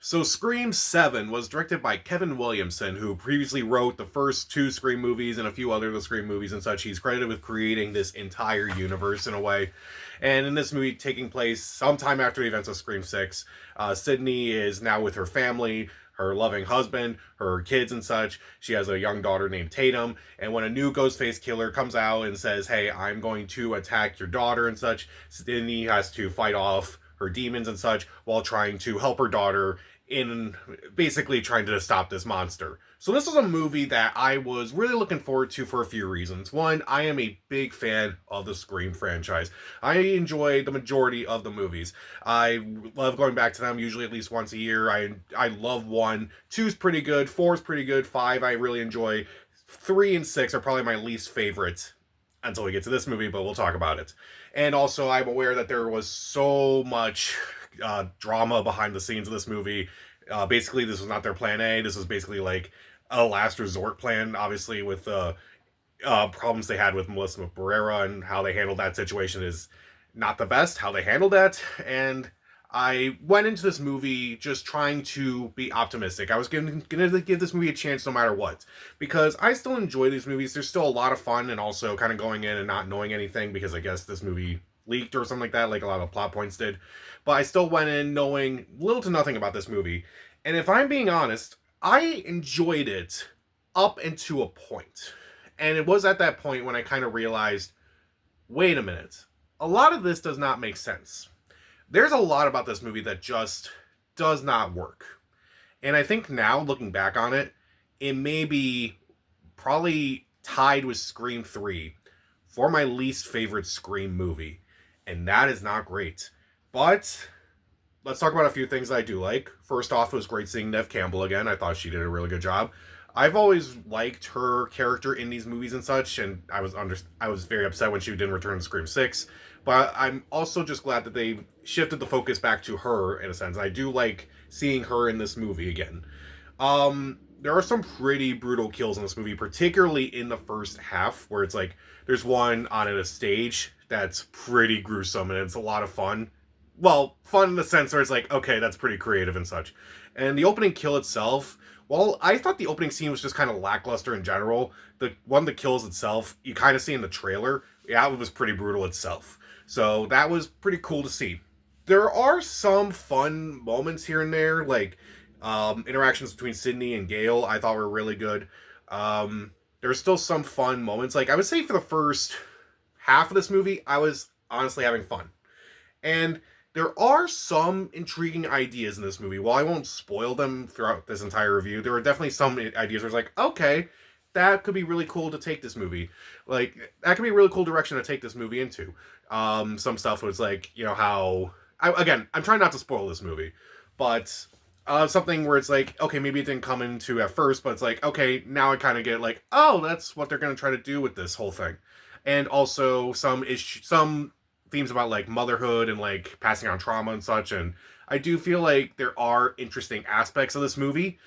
So Scream 7 was directed by Kevin Williamson, who previously wrote the first two Scream movies and a few other of the Scream movies and such. He's credited with creating this entire universe in a way. And in this movie, taking place sometime after the events of Scream 6, Sydney is now with her family, her loving husband, her kids and such. She has a young daughter named Tatum. And when a new Ghostface killer comes out and says, hey, I'm going to attack your daughter and such, Sydney has to fight off her demons and such while trying to help her daughter in basically trying to stop this monster. So this is a movie that I was really looking forward to for a few reasons. One, I am a big fan of the Scream franchise. I enjoy the majority of the movies. I love going back to them usually at least once a year. I love 1. 2's pretty good, 4's pretty good, 5 I really enjoy. 3 and 6 are probably my least favorite until we get to this movie, but we'll talk about it. And also, I'm aware that there was so much drama behind the scenes of this movie. Basically, this was not their plan A. This was basically like a last resort plan, obviously, with problems they had with Melissa Barrera and how they handled that situation is not the best, how they handled that. And I went into this movie just trying to be optimistic. I was going to give this movie a chance no matter what, because I still enjoy these movies. There's still a lot of fun, and also kind of going in and not knowing anything, because I guess this movie leaked or something like that, like a lot of plot points did. But I still went in knowing little to nothing about this movie. And if I'm being honest, I enjoyed it up into a point. And it was at that point when I kind of realized, wait a minute, a lot of this does not make sense. There's a lot about this movie that just does not work. And I think now, looking back on it, it may be probably tied with Scream 3 for my least favorite Scream movie. And that is not great. But let's talk about a few things I do like. First off, it was great seeing Neve Campbell again. I thought she did a really good job. I've always liked her character in these movies and such, and I was very upset when she didn't return to Scream 6. But I'm also just glad that they shifted the focus back to her in a sense. I do like seeing her in this movie again. There are some pretty brutal kills in this movie, particularly in the first half, where it's like there's one on a stage that's pretty gruesome and it's a lot of fun. Well, fun in the sense where it's like, okay, that's pretty creative and such. And the opening kill itself, well, I thought the opening scene was just kind of lackluster in general. The one that kills itself, you kind of see in the trailer, yeah, it was pretty brutal itself. So that was pretty cool to see. There are some fun moments here and there, like interactions between Sydney and Gale, I thought were really good. There's still some fun moments. Like, I would say for the first half of this movie, I was honestly having fun. And there are some intriguing ideas in this movie. While I won't spoil them throughout this entire review, there are definitely some ideas where it's like, okay, that could be really cool to take this movie. Like, that could be a really cool direction to take this movie into. Some stuff was like, you know, how... again, I'm trying not to spoil this movie, but something where it's like, okay, maybe it didn't come into at first, but it's like, okay, now I kind of get like, oh, that's what they're going to try to do with this whole thing. And also some themes about like motherhood and like passing on trauma and such. And I do feel like there are interesting aspects of this movie,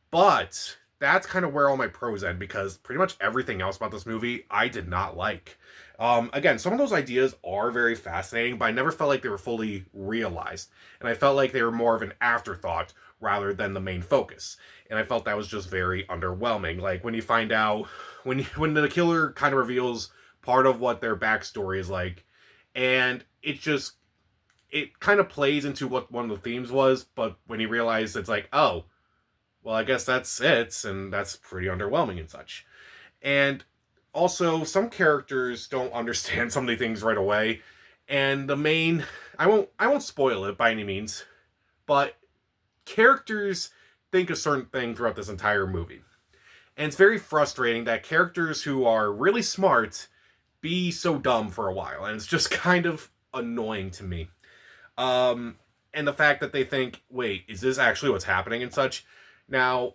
but that's kind of where all my pros end, because pretty much everything else about this movie I did not like. Again, some of those ideas are very fascinating, but I never felt like they were fully realized. And I felt like they were more of an afterthought rather than the main focus. And I felt that was just very underwhelming. Like when you find out, when the killer kind of reveals part of what their backstory is like, and it kind of plays into what one of the themes was, but when you realize it's like, oh, well, I guess that's it, and that's pretty underwhelming and such. And also, some characters don't understand some of the things right away, and the main, I won't spoil it by any means, but characters think a certain thing throughout this entire movie. And it's very frustrating that characters who are really smart be so dumb for a while, and it's just kind of annoying to me. And the fact that they think, wait, is this actually what's happening and such? Now,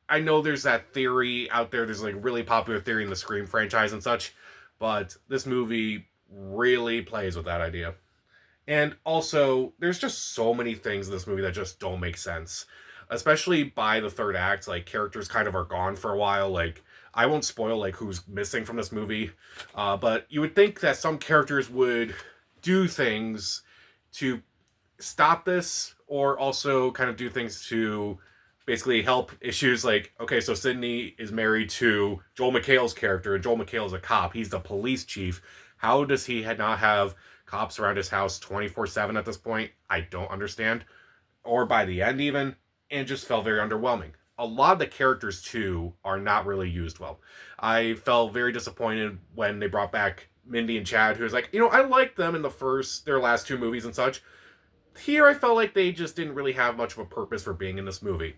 I know there's that theory out there, there's like a really popular theory in the Scream franchise and such, but this movie really plays with that idea. And also, there's just so many things in this movie that just don't make sense. Especially by the third act, like, characters kind of are gone for a while. Like, I won't spoil, like, who's missing from this movie. But you would think that some characters would do things to stop this or also kind of do things to basically help issues like, okay, so Sidney is married to Joel McHale's character, and Joel McHale is a cop. He's the police chief. How does he not have cops around his house 24/7 at this point? I don't understand. Or by the end, even, and just felt very underwhelming. A lot of the characters, too, are not really used well. I felt very disappointed when they brought back Mindy and Chad, who was like, I liked them in their last two movies and such. Here, I felt like they just didn't really have much of a purpose for being in this movie.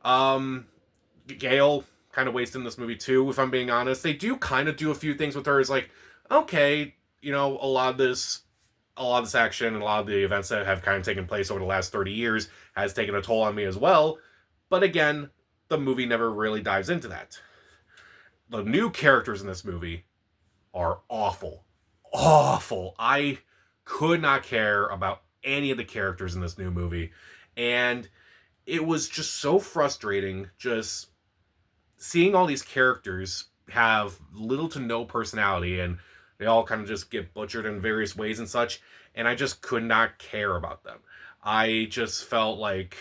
Gale kind of wasted in this movie too, if I'm being honest. They do kind of do a few things with her. It's like, okay, a lot of this action and a lot of the events that have kind of taken place over the last 30 years has taken a toll on me as well. But again, the movie never really dives into that. The new characters in this movie are awful. Awful. I could not care about any of the characters in this new movie. And it was just so frustrating just seeing all these characters have little to no personality, and they all kind of just get butchered in various ways and such, and I just could not care about them. I just felt like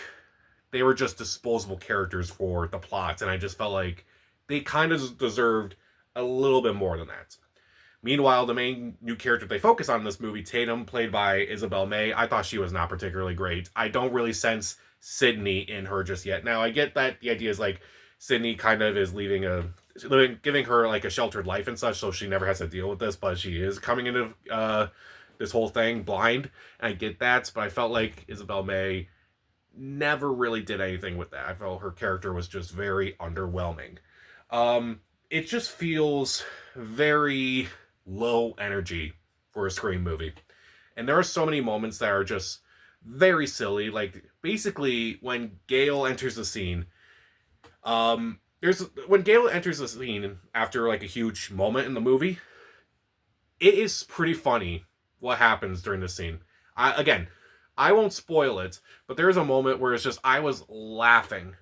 they were just disposable characters for the plots, and I just felt like they kind of deserved a little bit more than that. Meanwhile, the main new character they focus on in this movie, Tatum, played by Isabel May, I thought she was not particularly great. I don't really sense Sidney in her just yet. Now, I get that the idea is like Sidney kind of is giving her like a sheltered life and such, so she never has to deal with this, but she is coming into this whole thing blind. And I get that, but I felt like Isabel May never really did anything with that. I felt her character was just very underwhelming. It just feels very low energy for a Scream movie. And there are so many moments that are just very silly. Like, basically, when Gale enters the scene, when Gale enters the scene after, like, a huge moment in the movie, it is pretty funny what happens during the scene. I won't spoil it, but there's a moment where it's just, I was laughing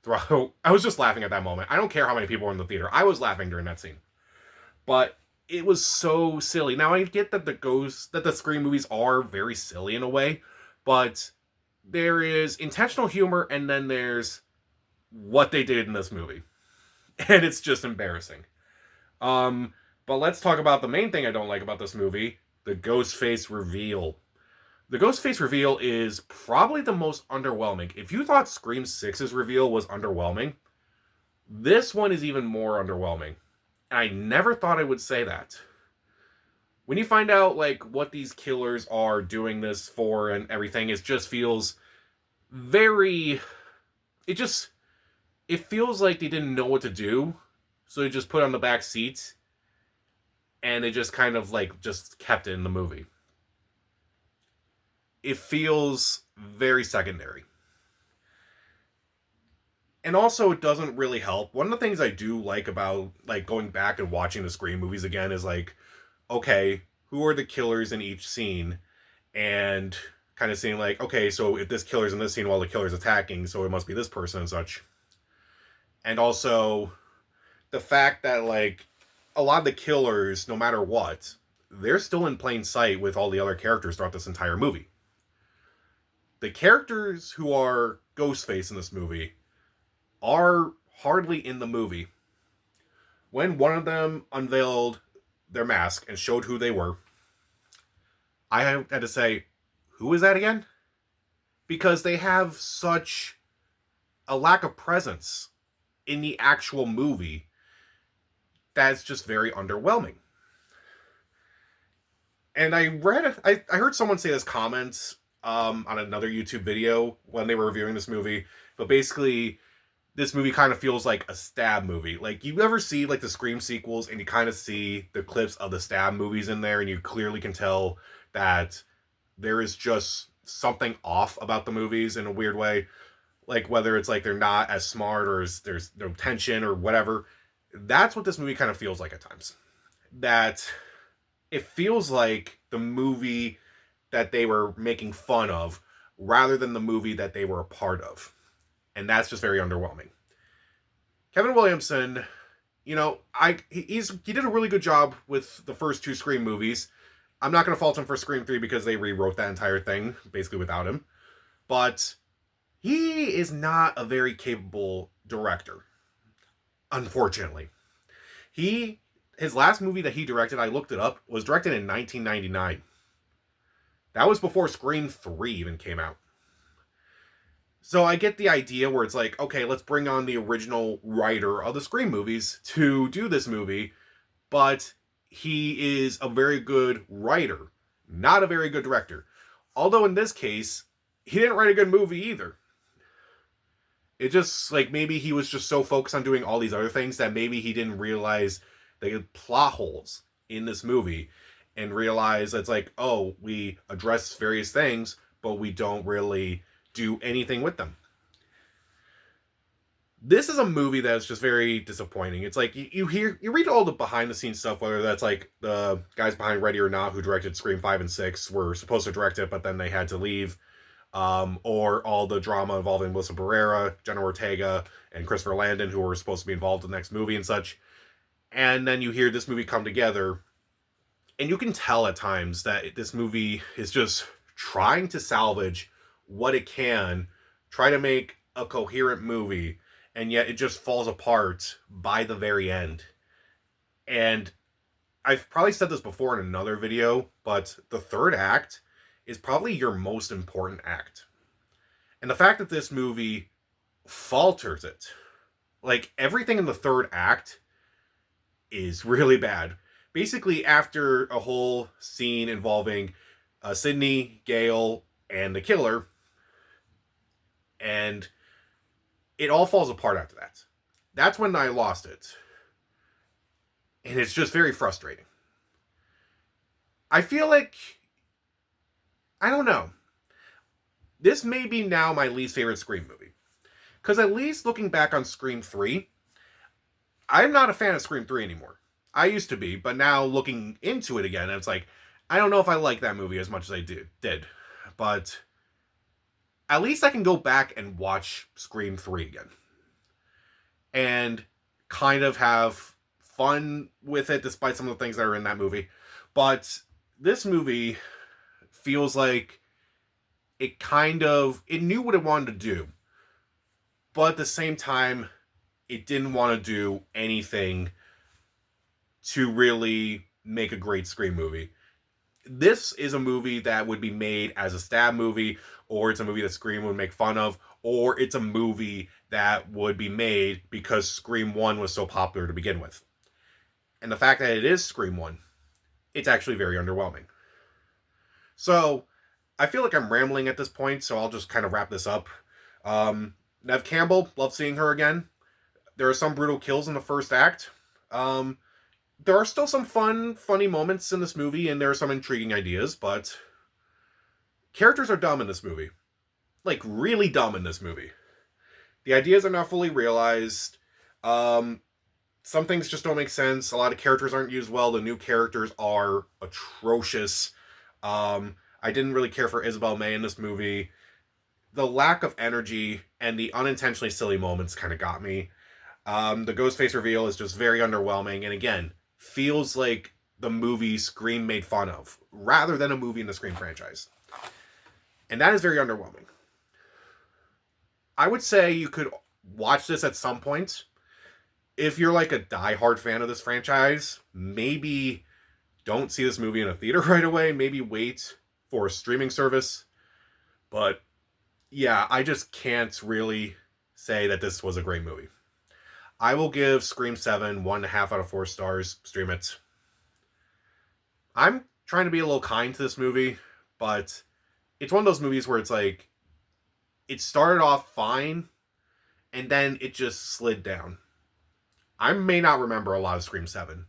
throughout. I was just laughing at that moment. I don't care how many people were in the theater. I was laughing during that scene. But it was so silly. Now, I get that the Scream movies are very silly in a way, but there is intentional humor, and then there's what they did in this movie. And it's just embarrassing. But let's talk about the main thing I don't like about this movie, the Ghostface reveal. The Ghostface reveal is probably the most underwhelming. If you thought Scream 6's reveal was underwhelming, this one is even more underwhelming. And I never thought I would say that. When you find out, like, what these killers are doing this for and everything, it just feels very... It feels like they didn't know what to do, so they just put it on the back seat, and they just kind of, like, just kept it in the movie. It feels very secondary. And also, it doesn't really help. One of the things I do like about, like, going back and watching the Scream movies again is, like, okay, who are the killers in each scene? And kind of seeing, like, okay, so if this killer's in this scene while the killer's attacking, so it must be this person and such. And also, the fact that, like, a lot of the killers, no matter what, they're still in plain sight with all the other characters throughout this entire movie. The characters who are Ghostface in this movie are hardly in the movie. When one of them unveiled their mask and showed who they were, I had to say, who is that again? Because they have such a lack of presence in the actual movie that's just very underwhelming. And I heard someone say this comment on another YouTube video when they were reviewing this movie, but basically this movie kind of feels like a Stab movie. Like, you ever see, like, the Scream sequels, and you kind of see the clips of the Stab movies in there, and you clearly can tell that there is just something off about the movies in a weird way. Like, whether it's, like, they're not as smart, or there's no tension, or whatever. That's what this movie kind of feels like at times. That it feels like the movie that they were making fun of, rather than the movie that they were a part of. And that's just very underwhelming. Kevin Williamson, he did a really good job with the first two Scream movies. I'm not going to fault him for Scream 3 because they rewrote that entire thing, basically without him. But he is not a very capable director, unfortunately. His last movie that he directed, I looked it up, was directed in 1999. That was before Scream 3 even came out. So I get the idea where it's like, okay, let's bring on the original writer of the Scream movies to do this movie, but he is a very good writer, not a very good director. Although in this case, he didn't write a good movie either. It just, like, maybe he was just so focused on doing all these other things that maybe he didn't realize the plot holes in this movie and realize it's like, oh, we address various things, but we don't really do anything with them. This is a movie that's just very disappointing. It's like you read all the behind the scenes stuff, whether that's like the guys behind Ready or Not who directed Scream 5 and 6 were supposed to direct it, but then they had to leave. Or all the drama involving Melissa Barrera, Jenna Ortega, and Christopher Landon, who were supposed to be involved in the next movie and such. And then you hear this movie come together, and you can tell at times that this movie is just trying to salvage what it can, try to make a coherent movie, and yet it just falls apart by the very end. And I've probably said this before in another video, but the third act is probably your most important act. And the fact that this movie falters it, like everything in the third act is really bad. Basically, after a whole scene involving Sidney, Gale, and the killer, and it all falls apart after that. That's when I lost it. And it's just very frustrating. I feel like, I don't know. This may be now my least favorite Scream movie. Because at least looking back on Scream 3, I'm not a fan of Scream 3 anymore. I used to be, but now looking into it again, it's like, I don't know if I like that movie as much as I did. But at least I can go back and watch Scream 3 again. And kind of have fun with it, despite some of the things that are in that movie. But this movie feels like it knew what it wanted to do. But at the same time, it didn't want to do anything to really make a great Scream movie. This is a movie that would be made as a stab movie, or it's a movie that Scream would make fun of, or it's a movie that would be made because Scream 1 was so popular to begin with. And the fact that it is Scream 1, it's actually very underwhelming. So, I feel like I'm rambling at this point, so I'll just kind of wrap this up. Neve Campbell, love seeing her again. There are some brutal kills in the first act. There are still some funny moments in this movie, and there are some intriguing ideas, but characters are dumb in this movie. Like, really dumb in this movie. The ideas are not fully realized. Some things just don't make sense. A lot of characters aren't used well. The new characters are atrocious. I didn't really care for Isabel May in this movie. The lack of energy and the unintentionally silly moments kind of got me. The Ghostface reveal is just very underwhelming, and again, feels like the movie Scream made fun of, rather than a movie in the Scream franchise. And that is very underwhelming. I would say you could watch this at some point. If you're like a diehard fan of this franchise, maybe don't see this movie in a theater right away. Maybe wait for a streaming service. But yeah, I just can't really say that this was a great movie. I will give Scream 7 1.5 out of 4 stars. Stream it. I'm trying to be a little kind to this movie, but it's one of those movies where it's like, it started off fine, and then it just slid down. I may not remember a lot of Scream 7.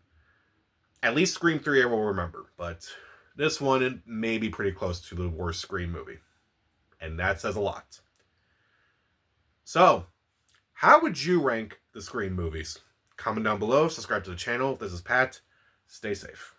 At least Scream 3 I will remember, but this one may be pretty close to the worst Scream movie. And that says a lot. So, how would you rank the Scream movies? Comment down below, subscribe to the channel. This is Pat. Stay safe.